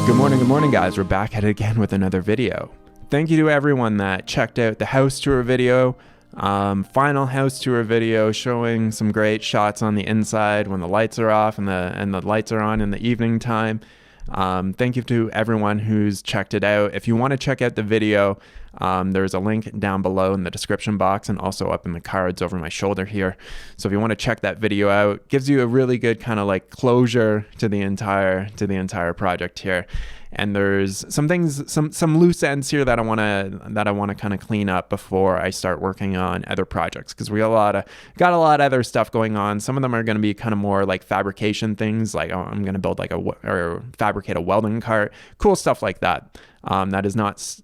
Good morning guys, we're back at it again with another video. Thank you to everyone that checked out the house tour video, final house tour video showing some great shots on the inside when the lights are off and the lights are on in the evening time. Thank you to everyone who's checked it out. If you want to check out the video, there's a link down below in the description box and also up in the cards over my shoulder here. So if you want to check that video out, gives you a really good kind of like closure to the entire project here. And there's some things, some loose ends here that I want to kind of clean up before I start working on other projects, because we got a lot of other stuff going on. Some of them are going to be kind of more like fabrication things, like I'm going to build like or fabricate a welding cart, cool stuff like that. That is not,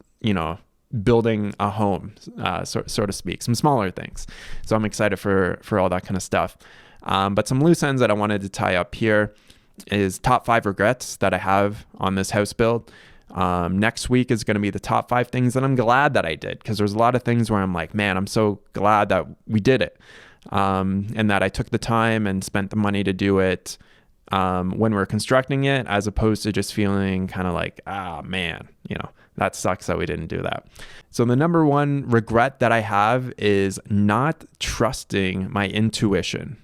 building a home, so to speak, some smaller things. So I'm excited for all that kind of stuff. But some loose ends that I wanted to tie up here is top 5 regrets that I have on this house build. Next week is going to be the top 5 things that I'm glad that I did, because there's a lot of things where I'm like, man, I'm so glad that we did it, and that I took the time and spent the money to do it when we're constructing it, as opposed to just feeling kind of like, man, that sucks that we didn't do that. So the number one regret that I have is not trusting my intuition.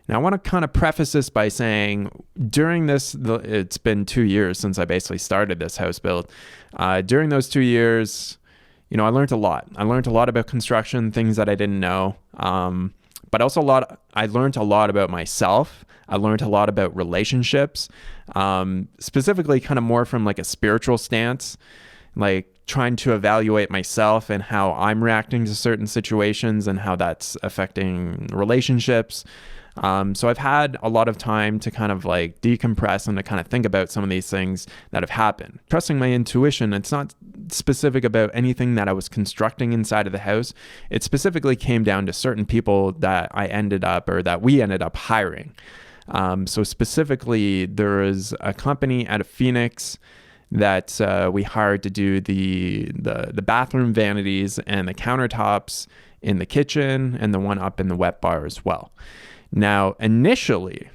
Now, I want to kind of preface this by saying during this, it's been 2 years since I basically started this house build. During those 2 years, I learned a lot. I learned a lot about construction, things that I didn't know. But also I learned a lot about myself. I learned a lot about relationships, specifically kind of more from like a spiritual stance, like trying to evaluate myself and how I'm reacting to certain situations and how that's affecting relationships. So I've had a lot of time to kind of like decompress and to kind of think about some of these things that have happened. Trusting my intuition, it's not specific about anything that I was constructing inside of the house. It specifically came down to certain people that we ended up hiring. So specifically, there is a company out of Phoenix that we hired to do the bathroom vanities and the countertops in the kitchen and the one up in the wet bar as well. Now, initially,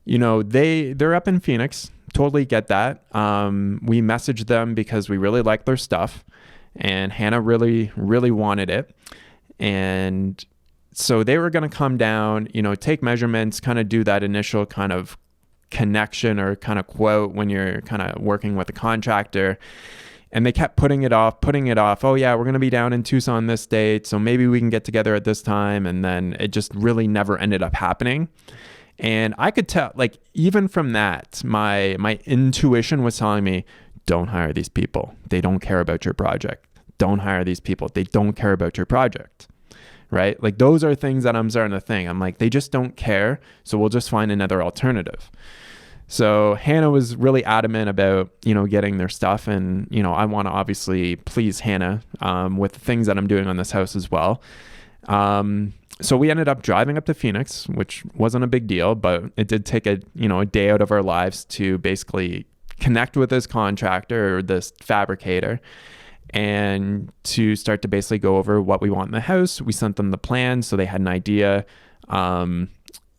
they're up in Phoenix. Totally get that. We messaged them because we really liked their stuff, and Hannah really, really wanted it. And so they were going to come down, take measurements, kind of do that initial kind of connection or kind of quote when you're kind of working with a contractor. And they kept putting it off. Oh yeah, we're going to be down in Tucson this date, so maybe we can get together at this time. And then it just really never ended up happening. And I could tell, like, even from that, my intuition was telling me, don't hire these people. They don't care about your project. Don't hire these people. They don't care about your project. Right? Like, those are things that I'm starting to think. I'm like, they just don't care. So we'll just find another alternative. So Hannah was really adamant about, getting their stuff. And, I want to obviously please Hannah with the things that I'm doing on this house as well. So we ended up driving up to Phoenix, which wasn't a big deal, but it did take a day out of our lives to basically connect with this contractor or this fabricator and to start to basically go over what we want in the house. We sent them the plan so they had an idea.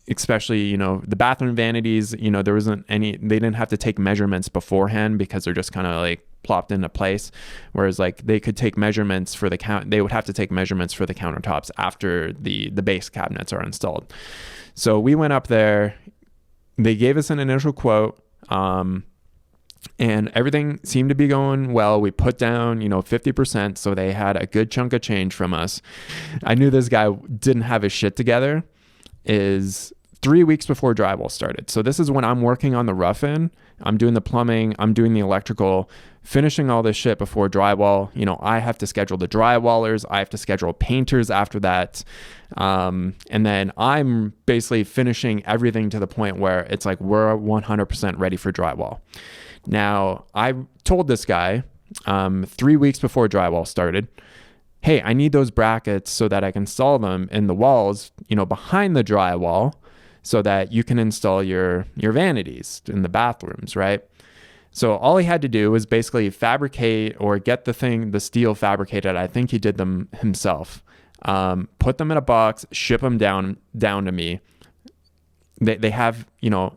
Especially, the bathroom vanities, there wasn't they didn't have to take measurements beforehand because they're just kind of like plopped into place. Whereas like they could take measurements for they would have to take measurements for the countertops after the base cabinets are installed. So we went up there, they gave us an initial quote, and everything seemed to be going well. We put down, 50%. So they had a good chunk of change from us. I knew this guy didn't have his shit together. Is 3 weeks before drywall started. So this is when I'm working on the rough-in. I'm doing the plumbing, I'm doing the electrical, finishing all this shit before drywall. I have to schedule the drywallers, I have to schedule painters after that. And then I'm basically finishing everything to the point where it's like we're 100% ready for drywall. Now, I told this guy 3 weeks before drywall started, hey, I need those brackets so that I can install them in the walls, behind the drywall, so that you can install your vanities in the bathrooms, right? So all he had to do was basically fabricate or get the steel fabricated. I think he did them himself. Put them in a box, ship them down to me. They have,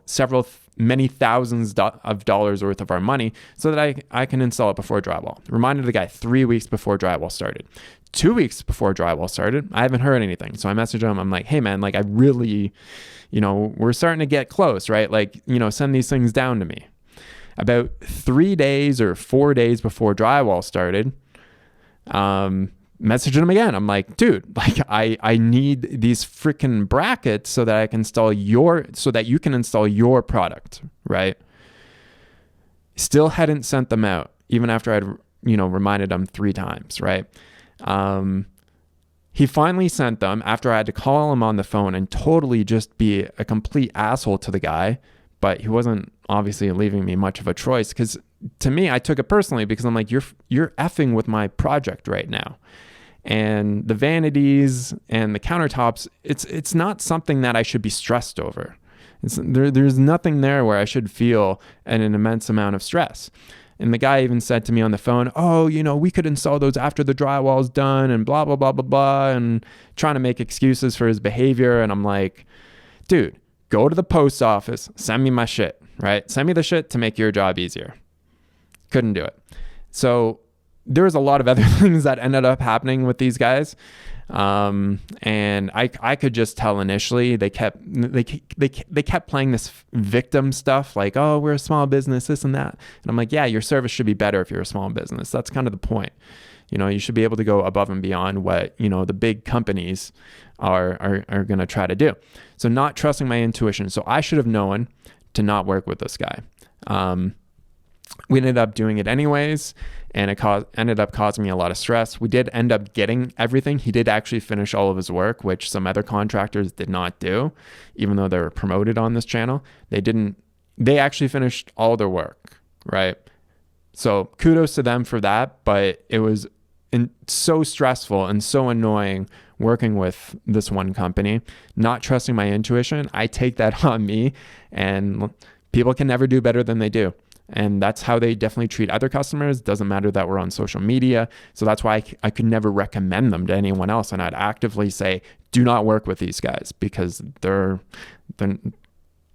several many thousands of dollars worth of our money so that I can install it before drywall. Reminded the guy 3 weeks before drywall started. 2 weeks before drywall started, I haven't heard anything. So I messaged him. I'm like, hey man, like I really, we're starting to get close, right? Like, send these things down to me. About 3 days or 4 days before drywall started, messaging him again. I'm like, dude, like I need these freaking brackets so that I can so that you can install your product, right? Still hadn't sent them out, even after I'd, reminded him 3 times, right? He finally sent them after I had to call him on the phone and totally just be a complete asshole to the guy, but he wasn't obviously leaving me much of a choice, because to me, I took it personally because I'm like, you're effing with my project right now. And the vanities and the countertops, it's not something that I should be stressed over. There's nothing there where I should feel an immense amount of stress. And the guy even said to me on the phone, oh, we could install those after the drywall's done and blah, blah, blah, blah, blah, and trying to make excuses for his behavior. And I'm like, dude, go to the post office, send me my shit, right? Send me the shit to make your job easier. Couldn't do it. So there was a lot of other things that ended up happening with these guys. And I could just tell initially they kept playing this victim stuff, like, oh, we're a small business, this and that. And I'm like, yeah, your service should be better if you're a small business. That's kind of the point. You should be able to go above and beyond what, the big companies are going to try to do. So not trusting my intuition. So I should have known to not work with this guy. We ended up doing it anyways, and it ended up causing me a lot of stress. We did end up getting everything. He did actually finish all of his work, which some other contractors did not do, even though they were promoted on this channel. They actually finished all their work, right? So kudos to them for that, but it was so stressful and so annoying working with this one company, not trusting my intuition. I take that on me, and people can never do better than they do. And that's how they definitely treat other customers. Doesn't matter that we're on social media. So that's why I could never recommend them to anyone else. And I'd actively say, do not work with these guys, because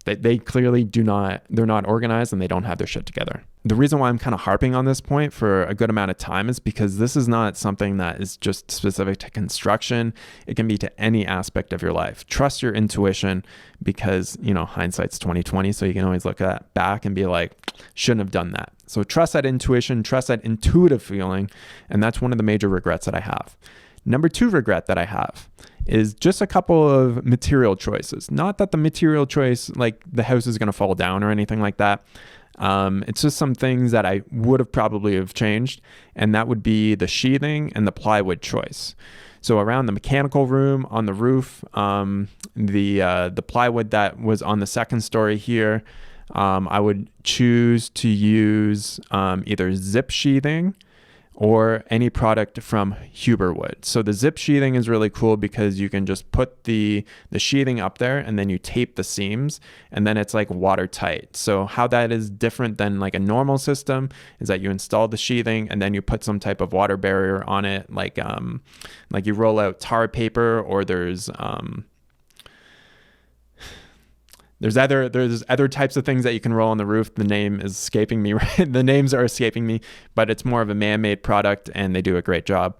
they clearly they're not organized and they don't have their shit together. The reason why I'm kind of harping on this point for a good amount of time is because this is not something that is just specific to construction. It can be to any aspect of your life. Trust your intuition, because, hindsight's 20/20. So you can always look at that back and be like, shouldn't have done that. So trust that intuition, trust that intuitive feeling. And that's one of the major regrets that I have. Number 2 regret that I have is just a couple of material choices. Not that the material choice, like the house is going to fall down or anything like that. It's just some things that I would have probably have changed, and that would be the sheathing and the plywood choice. So around the mechanical room, on the roof, the plywood that was on the second story here, I would choose to use either zip sheathing or any product from Huberwood. So the zip sheathing is really cool because you can just put the sheathing up there and then you tape the seams, and then it's like watertight. So how that is different than like a normal system is that you install the sheathing and then you put some type of water barrier on it, like you roll out tar paper, or there's other types of things that you can roll on the roof. The name is escaping me, right? The names are escaping me, but it's more of a man-made product and they do a great job.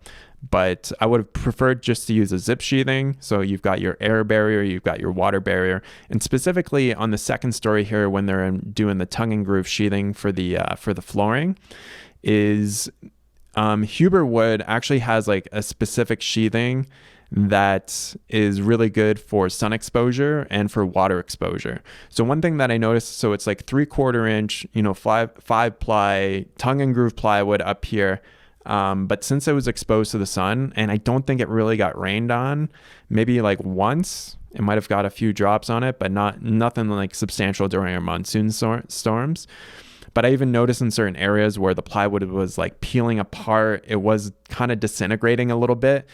But I would have preferred just to use a zip sheathing. So you've got your air barrier, you've got your water barrier. And specifically on the second story here, when they're doing the tongue and groove sheathing for the flooring, is Huberwood actually has like a specific sheathing that is really good for sun exposure and for water exposure. So one thing that I noticed, so it's like 3/4 inch, 5 ply tongue and groove plywood up here. But since it was exposed to the sun, and I don't think it really got rained on, maybe like once, it might have got a few drops on it, but nothing like substantial during our monsoon storms. But I even noticed in certain areas where the plywood was like peeling apart, it was kind of disintegrating a little bit.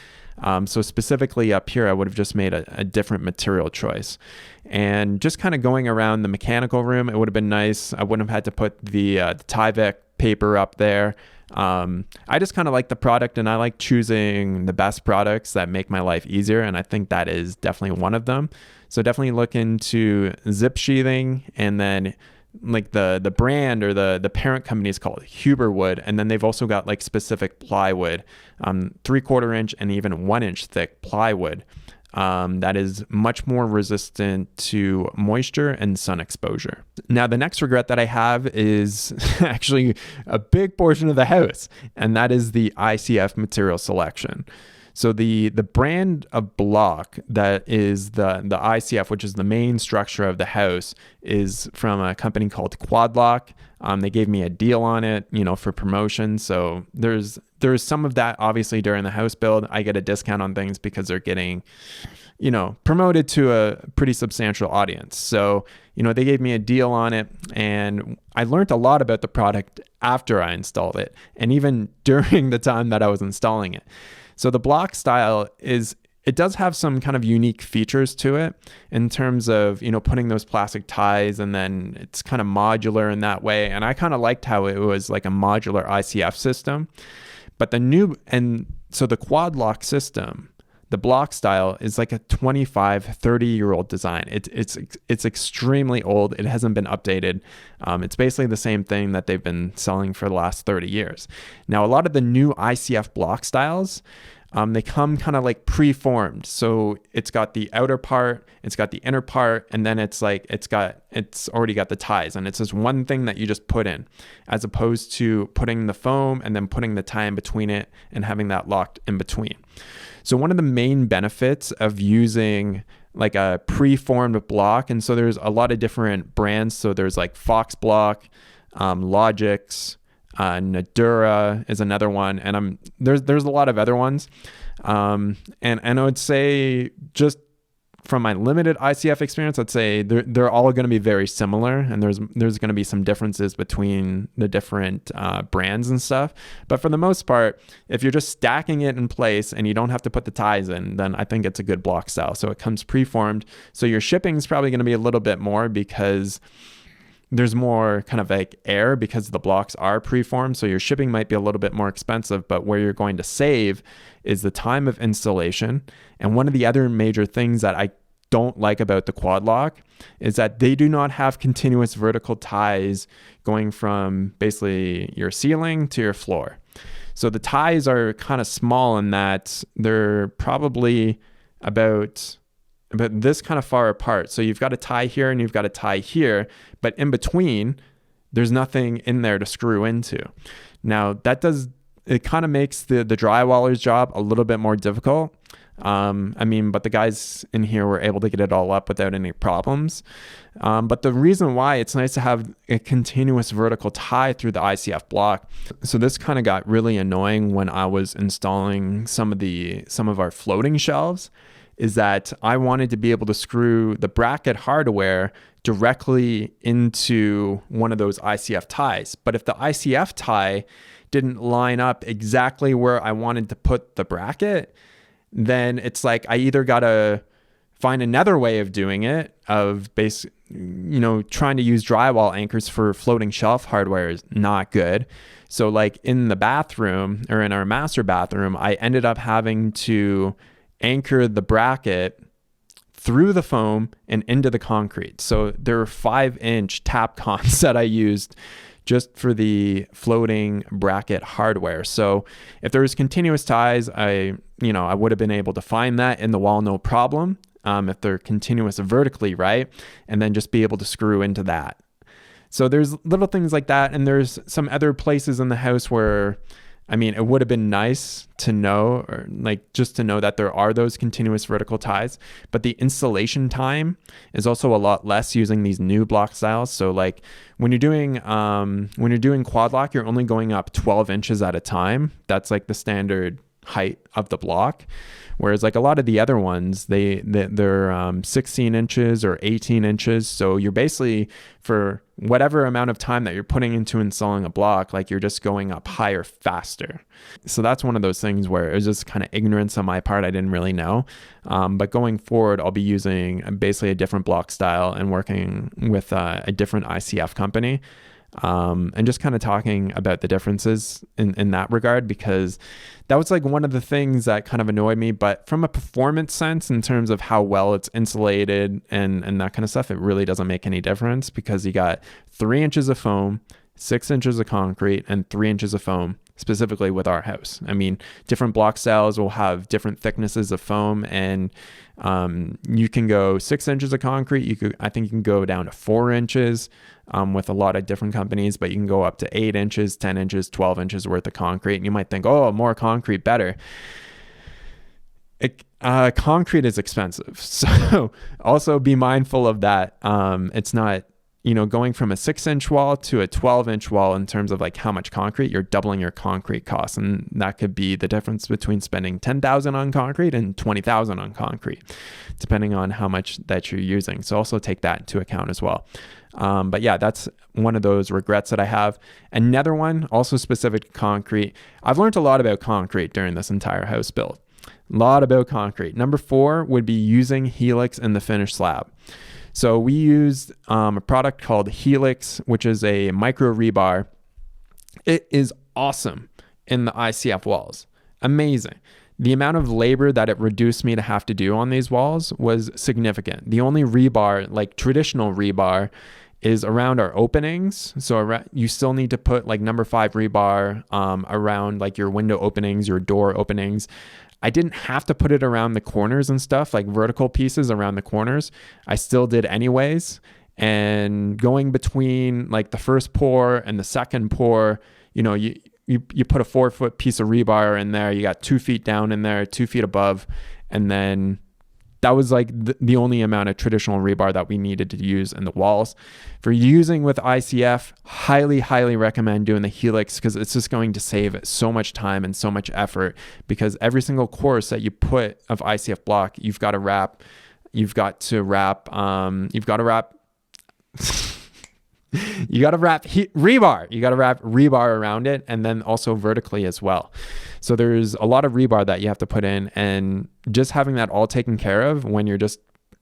So specifically up here, I would have just made a different material choice. And just kind of going around the mechanical room, it would have been nice. I wouldn't have had to put the Tyvek paper up there. I just kind of like the product, and I like choosing the best products that make my life easier. And I think that is definitely one of them. So definitely look into zip sheathing, and then like the brand or the parent company is called Huber wood, and then they've also got like specific plywood, 3/4 inch and even 1 inch thick plywood, that is much more resistant to moisture and sun exposure. Now, the next regret that I have is actually a big portion of the house, and that is the ICF material selection. So the brand of block that is the ICF, which is the main structure of the house, is from a company called Quadlock. They gave me a deal on it, for promotion. So there's some of that obviously during the house build. I get a discount on things because they're getting, promoted to a pretty substantial audience. So, they gave me a deal on it, and I learned a lot about the product after I installed it, and even during the time that I was installing it. So the block style it does have some kind of unique features to it in terms of, putting those plastic ties, and then it's kind of modular in that way. And I kind of liked how it was like a modular ICF system. But so the quad lock system, the block style, is like a 25, 30-year-old design. It's extremely old. It hasn't been updated. It's basically the same thing that they've been selling for the last 30 years. Now, a lot of the new ICF block styles, they come kind of like pre-formed. So it's got the outer part, it's got the inner part, and then it's already got the ties, and it's just one thing that you just put in, as opposed to putting the foam and then putting the tie in between it and having that locked in between. So one of the main benefits of using like a pre-formed block, and so there's a lot of different brands. So there's like Fox Block, Logix, Nadura is another one, and there's a lot of other ones. And I would say, just from my limited ICF experience, I'd say they're all going to be very similar, and there's going to be some differences between the different brands and stuff. But for the most part, if you're just stacking it in place and you don't have to put the ties in, then I think it's a good block style. So it comes preformed. So your shipping is probably going to be a little bit more because there's more kind of like air, because the blocks are preformed. So your shipping might be a little bit more expensive, but where you're going to save is the time of installation. And one of the other major things that I don't like about the quad lock is that they do not have continuous vertical ties going from basically your ceiling to your floor. So the ties are kind of small in that they're probably about this kind of far apart. So you've got a tie here and you've got a tie here, but in between, there's nothing in there to screw into. Now it kind of makes the drywaller's job a little bit more difficult. But the guys in here were able to get it all up without any problems. But the reason why it's nice to have a continuous vertical tie through the ICF block. So this kind of got really annoying when I was installing some of our floating shelves, is that I wanted to be able to screw the bracket hardware directly into one of those ICF ties. But if the ICF tie didn't line up exactly where I wanted to put the bracket, then it's like I either got to find another way of doing it, of trying to use drywall anchors for floating shelf hardware is not good. So like in the bathroom, or in our master bathroom, I ended up having to anchor the bracket through the foam and into the concrete. So there were 5-inch Tapcons that I used just for the floating bracket hardware. So if there was continuous ties, I would have been able to find that in the wall, no problem. If they're continuous vertically, right? And then just be able to screw into that. So there's little things like that. And there's some other places in the house where, it would have been nice to know, or like just to know that there are those continuous vertical ties, but the installation time is also a lot less using these new block styles. So like when you're doing quad lock, you're only going up 12 inches at a time. That's like the standard height of the block. Whereas like a lot of the other ones, they're 16 inches or 18 inches. So you're basically, for whatever amount of time that you're putting into installing a block, like you're just going up higher faster. So that's one of those things where it was just kind of ignorance on my part. I didn't really know. But going forward, I'll be using basically a different block style and working with a different ICF company. and just kind of talking about the differences in that regard, because that was like one of the things that kind of annoyed me. But from a performance sense, in terms of how well it's insulated and that kind of stuff, it really doesn't make any difference, because you got 3 inches of foam, 6 inches of concrete, and 3 inches of foam, specifically with our house. I mean, different block styles will have different thicknesses of foam, and you can go 6 inches of concrete. I think you can go down to 4 inches with a lot of different companies, but you can go up to 8 inches, 10 inches, 12 inches worth of concrete. And you might think, oh, more concrete, better. Concrete is expensive. So also be mindful of that. It's not, going from a 6-inch wall to a 12-inch wall in terms of like how much concrete, you're doubling your concrete costs. And that could be the difference between spending $10,000 on concrete and $20,000 on concrete, depending on how much that you're using. So also take that into account as well. But yeah, that's one of those regrets that I have. Another one, also specific to concrete. I've learned a lot about concrete during this entire house build. A lot about concrete. Number 4 would be using helix in the finished slab. So we used a product called Helix, which is a micro rebar. It is awesome in the ICF walls. Amazing. The amount of labor that it reduced me to have to do on these walls was significant. The only rebar, like traditional rebar, is around our openings. So you still need to put like number 5 rebar around like your window openings, your door openings. I didn't have to put it around the corners and stuff, like vertical pieces around the corners. I still did anyways. And going between like the first pour and the second pour, you put a 4-foot piece of rebar in there. You got 2 feet down in there, 2 feet above. And then that was like the only amount of traditional rebar that we needed to use in the walls. For using with ICF, highly, highly recommend doing the Helix, because it's just going to save so much time and so much effort, because every single course that you put of ICF block, you've got to wrap rebar. You got to wrap rebar around it, and then also vertically as well. So there's a lot of rebar that you have to put in, and just having that all taken care of when you're just,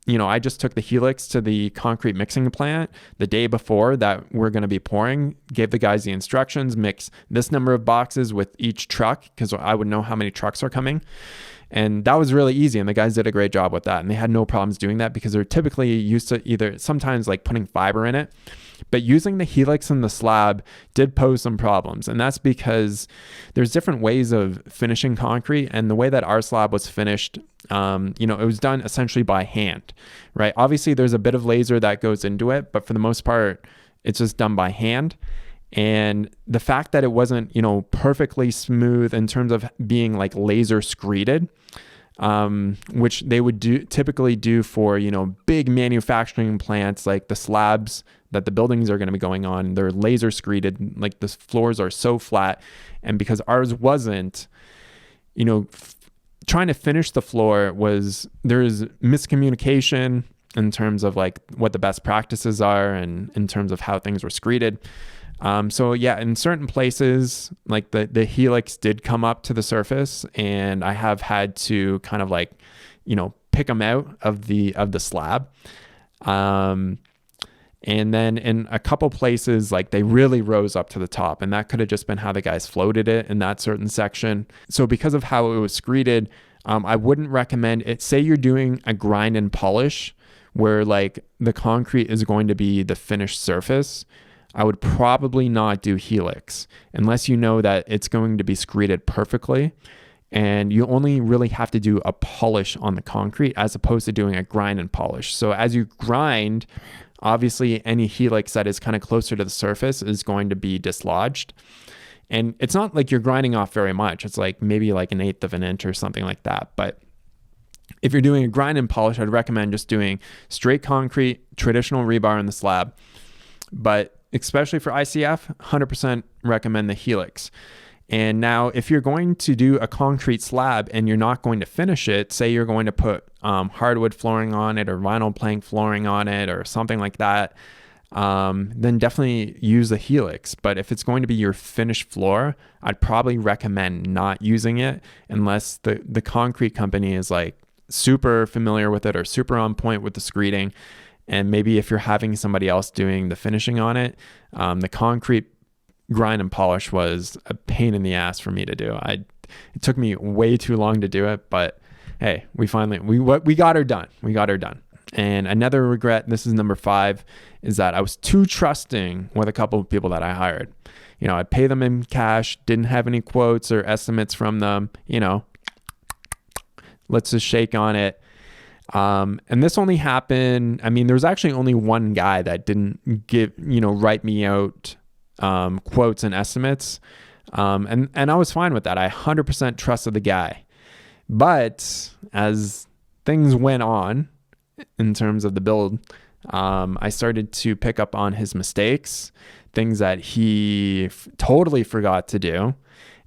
I just took the Helix to the concrete mixing plant the day before that we're going to be pouring, gave the guys the instructions, mix this number of boxes with each truck, because I would know how many trucks are coming. And that was really easy. And the guys did a great job with that. And they had no problems doing that, because they're typically used to sometimes like putting fiber in it. But using the Helix and the slab did pose some problems. And that's because there's different ways of finishing concrete. And the way that our slab was finished, it was done essentially by hand, right? Obviously, there's a bit of laser that goes into it, but for the most part, it's just done by hand. And the fact that it wasn't, perfectly smooth in terms of being like laser screeded, which they would typically do for, big manufacturing plants, like the slabs that the buildings are going to be going on, they're laser screeded, like the floors are so flat. And because ours wasn't, trying to finish the floor there's miscommunication in terms of like what the best practices are and in terms of how things were screeded. So yeah, in certain places, like the Helix did come up to the surface, and I have had to kind of like, pick them out of the slab. And then in a couple places, like they really rose up to the top, and that could have just been how the guys floated it in that certain section. So because of how it was screeded, I wouldn't recommend it. Say you're doing a grind and polish where like the concrete is going to be the finished surface. I would probably not do Helix unless you know that it's going to be screeded perfectly, and you only really have to do a polish on the concrete as opposed to doing a grind and polish. So as you grind, obviously any Helix that is kind of closer to the surface is going to be dislodged. And it's not like you're grinding off very much. It's like maybe like 1/8 of an inch or something like that. But if you're doing a grind and polish, I'd recommend just doing straight concrete, traditional rebar in the slab. But especially for ICF, 100% recommend the Helix. And now if you're going to do a concrete slab and you're not going to finish it, say you're going to put hardwood flooring on it or vinyl plank flooring on it or something like that, then definitely use the Helix. But if it's going to be your finished floor, I'd probably recommend not using it unless the concrete company is like super familiar with it or super on point with the screeding. And maybe if you're having somebody else doing the finishing on it, the concrete grind and polish was a pain in the ass for me to do. It took me way too long to do it, but hey, we got her done. We got her done. And another regret, this is number 5, is that I was too trusting with a couple of people that I hired. I'd pay them in cash, didn't have any quotes or estimates from them, let's just shake on it. And this only happened, there's actually only one guy that didn't write me out quotes and estimates. And I was fine with that. I 100% trusted the guy. But as things went on in terms of the build, I started to pick up on his mistakes, things that he totally forgot to do.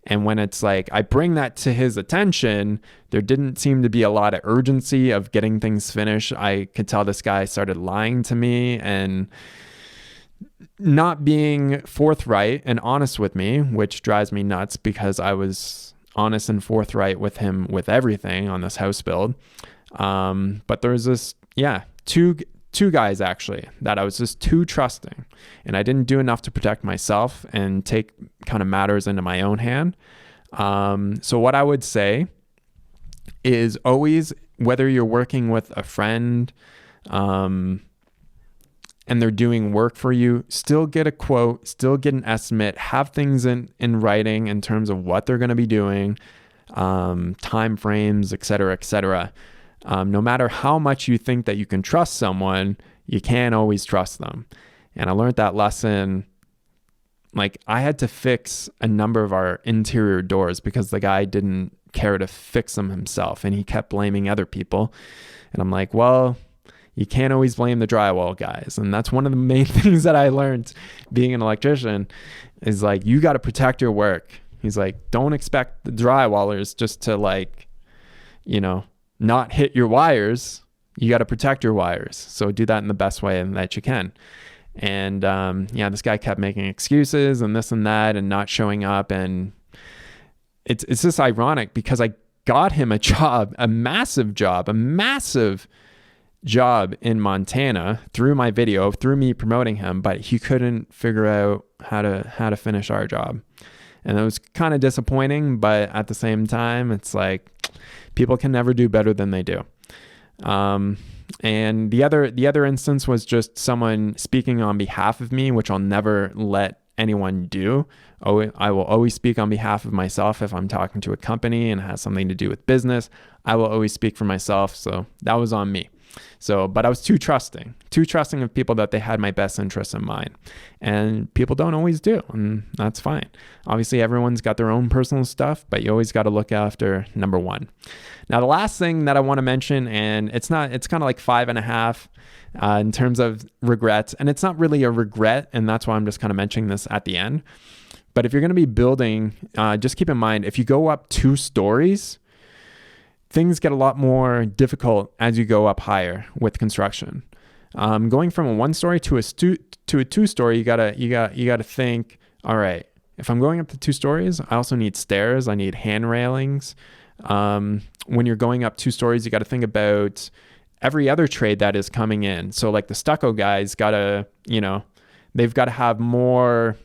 And when it's like, I bring that to his attention, there didn't seem to be a lot of urgency of getting things finished. I could tell this guy started lying to me and not being forthright and honest with me, which drives me nuts because I was honest and forthright with him with everything on this house build. But there was this, two guys actually that I was just too trusting, and I didn't do enough to protect myself and take kind of matters into my own hand. So what I would say is always, whether you're working with a friend, and they're doing work for you, still get a quote, still get an estimate, have things in writing in terms of what they're going to be doing, time frames, et cetera, et cetera. No matter how much you think that you can trust someone, you can't always trust them. And I learned that lesson. Like, I had to fix a number of our interior doors because the guy didn't care to fix them himself, and he kept blaming other people. And I'm like, well, you can't always blame the drywall guys. And that's one of the main things that I learned being an electrician is like, you got to protect your work. He's like, don't expect the drywallers just to not hit your wires. You got to protect your wires. So do that in the best way that you can. And this guy kept making excuses and this and that and not showing up. And it's just ironic because I got him a job, a massive job in Montana through my video, through me promoting him, but he couldn't figure out how to finish our job. And it was kind of disappointing, but at the same time, it's like people can never do better than they do. And the other instance was just someone speaking on behalf of me, which I'll never let anyone do. I will always speak on behalf of myself. If I'm talking to a company and it has something to do with business, I will always speak for myself. So that was on me. But I was too trusting of people that they had my best interests in mind, and people don't always do, and that's fine. Obviously, everyone's got their own personal stuff, but you always got to look after number one. Now, the last thing that I want to mention, and it's kind of like 5.5 in terms of regrets, and it's not really a regret, and that's why I'm just kind of mentioning this at the end. But if you're going to be building, just keep in mind, if you go up 2 stories, things get a lot more difficult as you go up higher with construction. Going from a 1-story to a 2-story, you gotta think, all right, if I'm going up to 2 stories, I also need stairs, I need hand railings. When you're going up 2 stories, you got to think about every other trade that is coming in. So like the stucco guys they've got to have more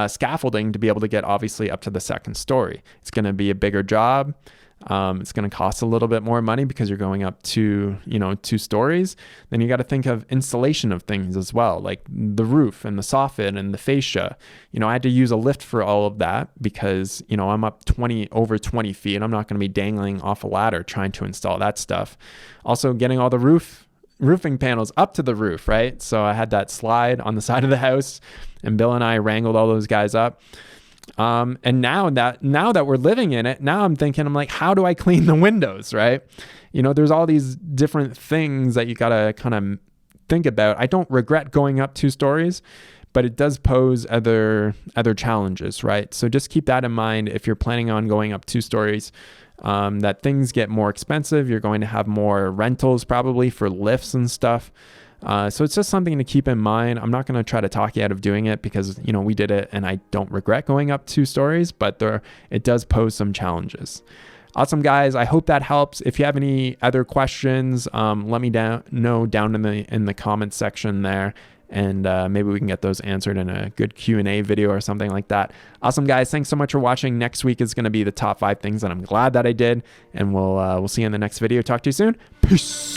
scaffolding to be able to get obviously up to the 2nd story. It's going to be a bigger job. It's going to cost a little bit more money because you're going up to 2 stories. Then you got to think of installation of things as well, like the roof and the soffit and the fascia. I had to use a lift for all of that because, I'm up over 20 feet. I'm not going to be dangling off a ladder trying to install that stuff. Also getting all the roofing panels up to the roof, right? So I had that slide on the side of the house, and Bill and I wrangled all those guys up. And now that we're living in it, now I'm like, how do I clean the windows, right? There's all these different things that you got to kind of think about. I don't regret going up 2 stories, but it does pose other challenges, right? So just keep that in mind if you're planning on going up 2 stories, that things get more expensive. You're going to have more rentals probably for lifts and stuff. So it's just something to keep in mind. I'm not going to try to talk you out of doing it because, we did it and I don't regret going up 2 stories, but it does pose some challenges. Awesome, guys. I hope that helps. If you have any other questions, let me know down in the comments section there, and maybe we can get those answered in a good Q&A video or something like that. Awesome, guys. Thanks so much for watching. Next week is going to be the top 5 things that I'm glad that I did, and we'll see you in the next video. Talk to you soon. Peace.